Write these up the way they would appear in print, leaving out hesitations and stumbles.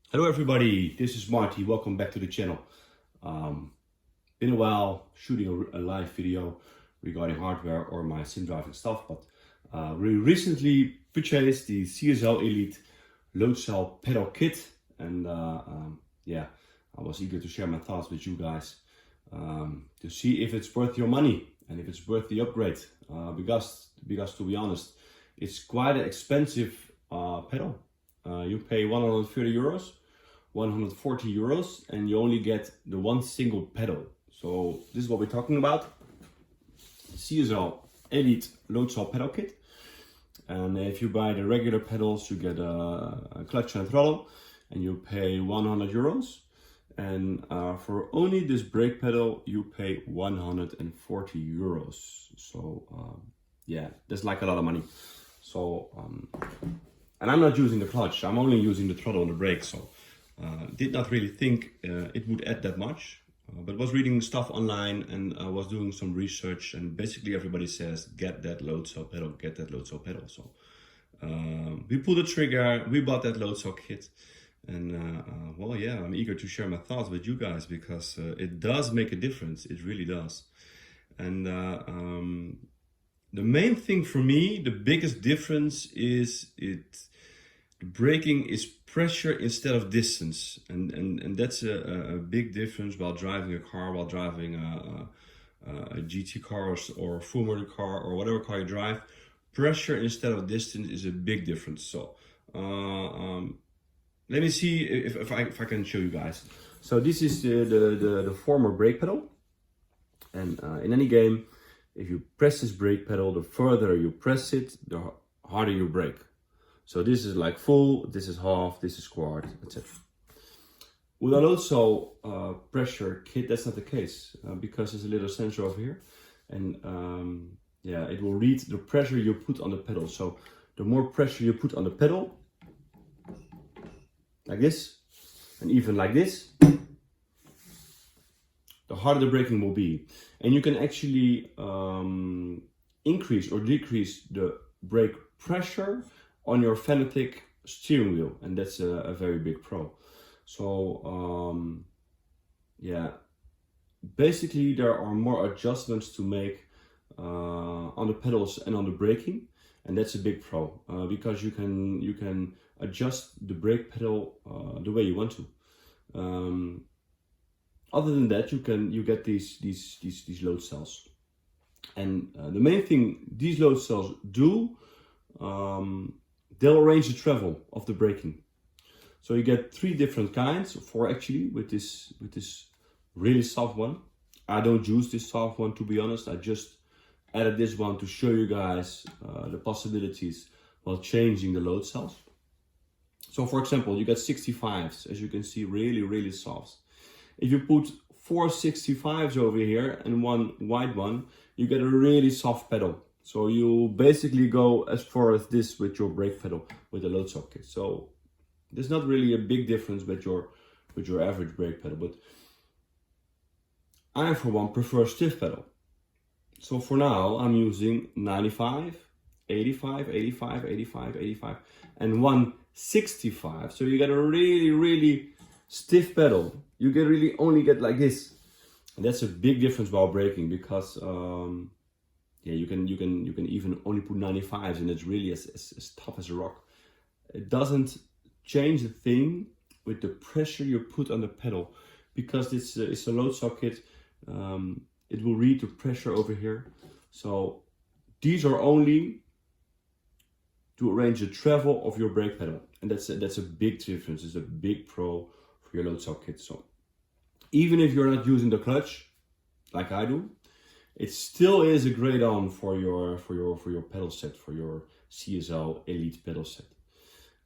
Hello everybody, this is Marty. Welcome back to the channel. Been a while shooting a live video regarding hardware or my sim driving stuff, but we recently purchased the CSL Elite Loadcell pedal kit, and yeah, I was eager to share my thoughts with you guys to see if it's worth your money and if it's worth the upgrade. Because to be honest, it's quite an expensive pedal. You pay 130 euros, 140 euros, and you only get the one single pedal. So this is what we're talking about. CSL Elite Loadcell pedal kit. And if you buy the regular pedals, you get a clutch and throttle, and you pay 100 euros. And for only this brake pedal, you pay 140 euros. So yeah, that's like a lot of money. So and I'm not using the clutch, I'm only using the throttle and the brake, so did not really think it would add that much, but was reading stuff online and was doing some research, and basically everybody says get that Loadcell pedal, get that Loadcell pedal. So we pulled the trigger, we bought that Loadcell kit, and well, yeah, I'm eager to share my thoughts with you guys because it does make a difference, it really does. And the main thing for me, the biggest difference is braking is pressure instead of distance, and that's a big difference while driving a car, while driving a GT car or full motor car or whatever car you drive. Pressure instead of distance is a big difference. So let me see if I can show you guys. So this is the former brake pedal, and in any game, if you press this brake pedal, the further you press it, the harder you brake. So this is like full, this is half, this is quart, etc. With a Loadcell pressure kit, that's not the case because there's a little sensor over here, and yeah, it will read the pressure you put on the pedal. So the more pressure you put on the pedal, like this, and even like this, the harder the braking will be. And you can actually increase or decrease the brake pressure on your Fanatec steering wheel, and that's a very big pro. So yeah, basically there are more adjustments to make on the pedals and on the braking, and that's a big pro because you can adjust the brake pedal the way you want to. Other than that, you get these Loadcells, and the main thing these Loadcells do, they'll arrange the travel of the braking. So you get 3 different kinds, 4 actually, with this really soft one. I don't use this soft one, to be honest. I just added this one to show you guys the possibilities while changing the Loadcells. So for example, you get 65s, as you can see, really soft. If you put 4 65s over here and one wide one, you get a really soft pedal. So you basically go as far as this with your brake pedal with the Loadcell kit. So there's not really a big difference with your average brake pedal, but I for one prefer stiff pedal. So for now I'm using 95, 85, 85, 85, 85 and 165. So you get a really stiff pedal. You can really only get like this, and that's a big difference while braking because yeah, you can even only put 95s, and it's really as tough as a rock. It doesn't change a thing with the pressure you put on the pedal because it's a Loadcell kit. It will read the pressure over here. So these are only to arrange the travel of your brake pedal, and that's a big difference. It's a big pro for your Loadcell kit. So even if you're not using the clutch like I do, it still is a great on for your pedal set, for your CSL Elite pedal set.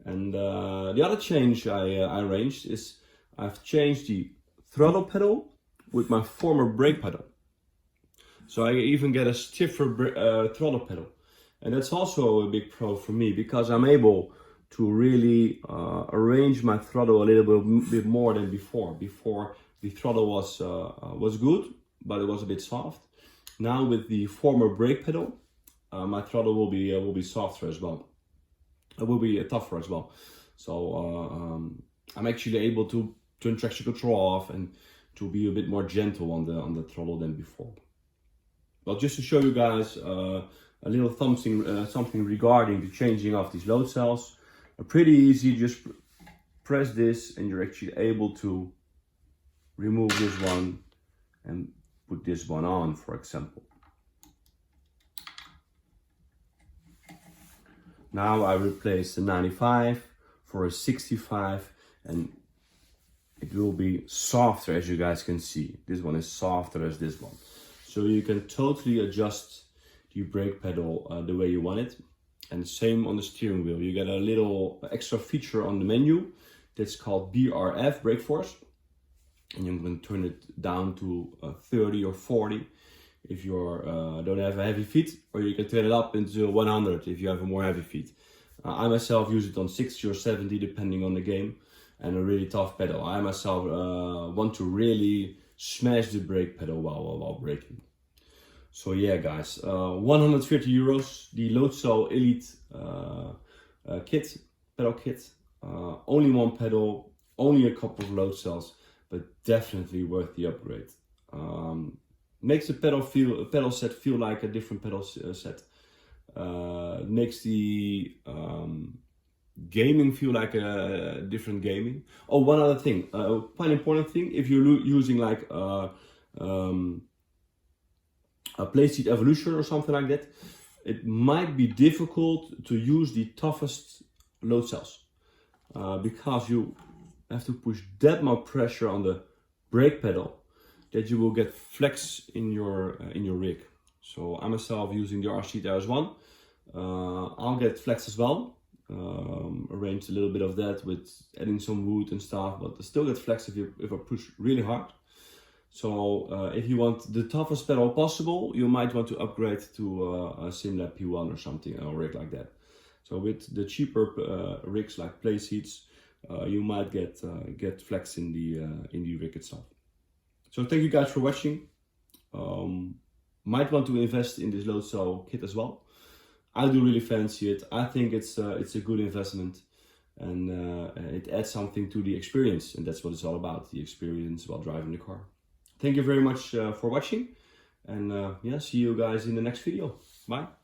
And the other change I arranged is I've changed the throttle pedal with my former brake pedal. So I even get a stiffer throttle pedal, and that's also a big pro for me because I'm able to really arrange my throttle a little bit more than before. Before the throttle was good, but it was a bit soft. Now with the former brake pedal, my throttle will be softer as well. It will be tougher as well. So I'm actually able to turn traction control off and to be a bit more gentle on the throttle than before. Well, just to show you guys a little something regarding the changing of these load cells. Pretty easy, just press this and you're actually able to remove this one and put this one on, for example. Now I replace the 95 for a 65 and it will be softer, as you guys can see. This one is softer as this one. So you can totally adjust the brake pedal the way you want it. And same on the steering wheel. You get a little extra feature on the menu that's called BRF, brake force. And you can turn it down to 30 or 40 if you don't have a heavy feet, or you can turn it up into 100 if you have a more heavy feet. I myself use it on 60 or 70 depending on the game, and a really tough pedal. I myself want to really smash the brake pedal while braking. So yeah guys, 150 euros, the Loadcell Elite pedal kit. Only one pedal, only a couple of load cells, but definitely worth the upgrade. Makes the pedal set feel like a different pedal set. Makes the gaming feel like a different gaming. Oh, one other thing, quite important thing, if you're using like a playseat evolution or something like that, it might be difficult to use the toughest load cells because you have to push that much pressure on the brake pedal that you will get flex in your rig. So I myself using the RC RS1, I'll get flex as well. Arrange a little bit of that with adding some wood and stuff, but I still get flex if I push really hard. So if you want the toughest pedal possible, you might want to upgrade to a SimLab P1 or something, or a rig like that. So with the cheaper rigs like play seats, you might get flex in the rig itself. So thank you guys for watching. Might want to invest in this Loadcell kit as well. I do really fancy it. I think it's a good investment, and it adds something to the experience, and that's what it's all about, the experience while driving the car. Thank you very much for watching, and yeah, see you guys in the next video. Bye.